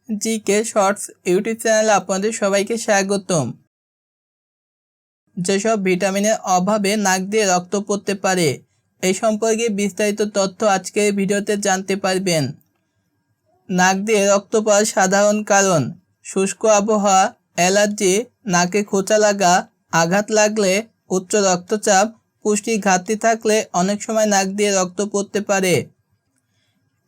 GK shorts YouTube চ্যানেলে আপনাদের সবাইকে স্বাগতম। যেসব ভিটামিনের অভাবে নাক দিয়ে রক্ত পড়তে পারে এই সম্পর্কে বিস্তারিত তথ্য আজকের ভিডিওতে জানতে পারবেন। নাক দিয়ে রক্ত পড়ার সাধারণ কারণ: শুষ্ক আবহাওয়া, অ্যালার্জি, নাকে খোঁচা লাগা, আঘাত লাগলে, উচ্চ রক্তচাপ, পুষ্টির ঘাটতি থাকলে অনেক সময় নাক দিয়ে রক্ত পড়তে পারে।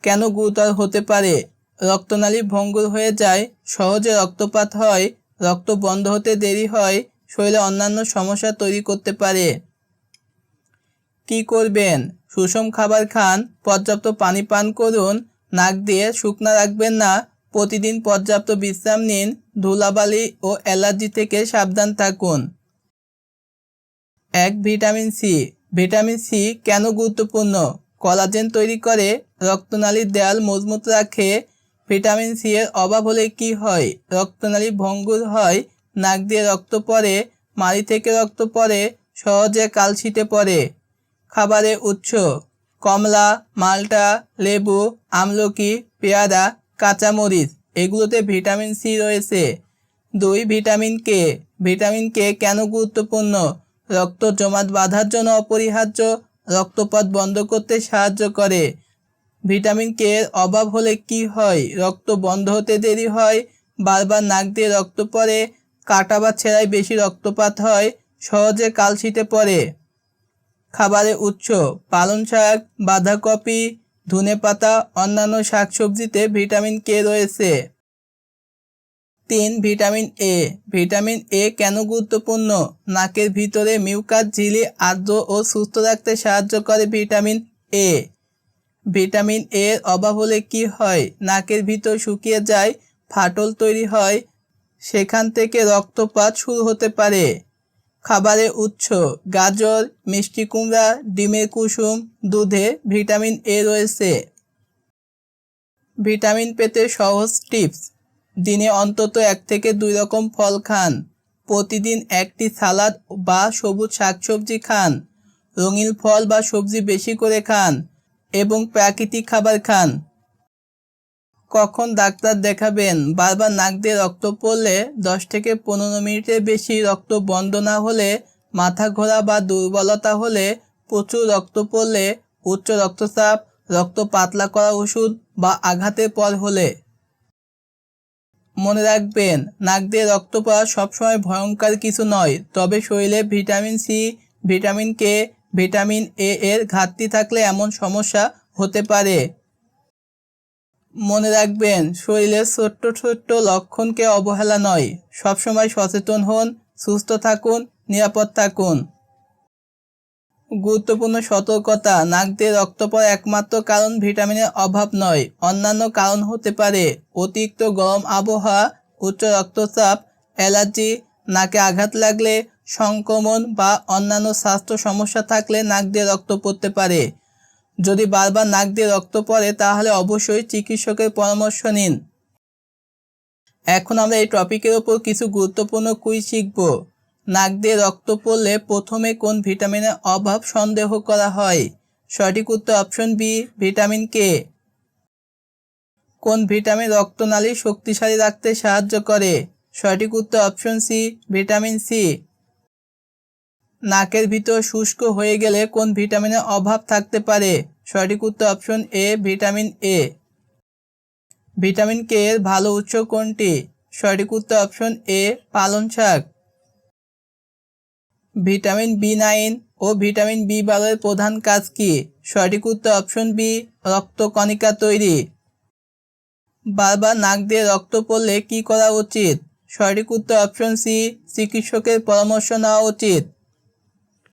কেন গুরুতর হতে পারে? রক্তনালী ভঙ্গুর হয়ে যায়, সহজে রক্তপাত হয়, রক্ত বন্ধ হতে দেরি হয়, শরীরে অন্যান্য সমস্যা তৈরি করতে পারে। কি করবেন? সুষম খাবার খান, পর্যাপ্ত পানি পান করুন, নাক দিয়ে শুকনা রাখবেন না, প্রতিদিন পর্যাপ্ত বিশ্রাম নিন, ধুলাবালি ও অ্যালার্জি থেকে সাবধান থাকুন। 1. Vitamin C. ভিটামিন সি কেন গুরুত্বপূর্ণ? কোলাজেন তৈরি করে, রক্তনালীর দেয়াল মজবুত রাখে। ভিটামিন সি এর অভাব হলে কি হয়? রক্তনালী ভঙ্গুর হয়, নাক দিয়ে রক্ত পড়ে, মাড়ি থেকে রক্ত পড়ে, সহজে কালশিটে পড়ে। খাবারের উৎস: কমলা, মাল্টা, লেবু, আমলকি, পেয়ারা, কাঁচামরিচ এগুলোতে ভিটামিন সি রয়েছে। 2. Vitamin K. ভিটামিন কে কেন গুরুত্বপূর্ণ? রক্ত জমাট বাঁধার জন্য অপরিহার্য, রক্তপাত বন্ধ করতে সাহায্য করে। ভিটামিন কে এর অভাব হলে কি হয়? রক্ত বন্ধ হতে দেরি হয়, বারবার নাক দিয়ে রক্ত পড়ে, কাটা বা ছেঁড়ায় বেশি রক্তপাত হয়, সহজে কালশিটে পড়ে। খাবারের উৎস: পালং শাক, বাঁধাকপি, ধনেপাতা, অন্যান্য শাকসবজিতে ভিটামিন কে রয়েছে। 3. Vitamin A. ভিটামিন এ কেন গুরুত্বপূর্ণ? নাকের ভিতরে মিউকাস ঝিল্লি আর্দ্র ও সুস্থ রাখতে সাহায্য করে ভিটামিন এ। ভিটামিন এর অভাব হলে কি হয়? নাকের ভিতর শুকিয়ে যায়, ফাটল তৈরি হয়, সেখান থেকে রক্তপাত শুরু হতে পারে। খাবারের উৎস: গাজর, মিষ্টি কুমড়া, ডিমের কুসুম, দুধে ভিটামিন এ রয়েছে। ভিটামিন পেতে সহজ টিপস: দিনে অন্তত 1 থেকে 2 রকম ফল খান, প্রতিদিন একটি সালাদ বা সবুজ শাকসবজি খান, রঙিন ফল বা সবজি বেশি করে খান এবং প্রাকৃতিক খাবার খান। কখন ডাক্তার দেখাবেন? বারবার নাক দিয়ে রক্ত পড়লে, 10 থেকে 15 মিনিটের বেশি রক্ত বন্ধ না হলে, মাথা ঘোরা বা দুর্বলতা হলে, প্রচুর রক্ত পড়লে, উচ্চ রক্তচাপ, রক্ত পাতলা করা ওষুধ বা আঘাতের পর হলে। মনে রাখবেন, নাক দিয়ে রক্ত পড়া সবসময় ভয়ঙ্কর কিছু নয়, তবে শরীরে vitamin C, vitamin K, vitamin A এর ঘাটতি থাকলে এমন সমস্যা হতে পারে। মনে রাখবেন, শরীরের ছোট্ট ছোট্ট লক্ষণকে অবহেলা নয়, সবসময় সচেতন হন, সুস্থ থাকুন, নিরাপদ থাকুন। গুরুত্বপূর্ণ সতর্কতা: নাক দিয়ে রক্ত পড়ার একমাত্র কারণ ভিটামিনের অভাব নয়, অন্যান্য কারণ হতে পারে। অতিরিক্ত গরম আবহাওয়া, উচ্চ রক্তচাপ, অ্যালার্জি, নাকে আঘাত লাগলে, সংক্রমণ বা অন্যান্য স্বাস্থ্য সমস্যা থাকলে নাক দিয়ে রক্ত পড়তে পারে। যদি বারবার নাক দিয়ে রক্ত পড়ে তাহলে অবশ্যই চিকিৎসকের পরামর্শ নিন। এখন আমরা এই টপিকের ওপর কিছু গুরুত্বপূর্ণ কুইজ শিখব। নাক দিয়ে রক্ত পড়লে প্রথমে কোন ভিটামিনের অভাব সন্দেহ করা হয়? সঠিক উত্তর অপশন বি, ভিটামিন কে। কোন ভিটামিন রক্তনালী শক্তিশালী রাখতে সাহায্য করে? সঠিক উত্তর অপশন সি, ভিটামিন সি। নাকের ভিতর শুষ্ক হয়ে গেলে কোন ভিটামিনের অভাব থাকতে পারে? সঠিক উত্তর option A, vitamin A. Vitamin K এর ভালো উৎস কোনটি? সঠিক উত্তর অপশন এ, পালং শাক। ভিটামিন বি9 ও ভিটামিন বি12 এর প্রধান কাজ কি? সঠিক উত্তর অপশন বি, রক্তকণিকা তৈরি। বারবার নাক দিয়ে রক্ত পড়লে কি করা উচিত? সঠিক উত্তর অপশন সি, চিকিৎসকের পরামর্শ নেওয়া উচিত।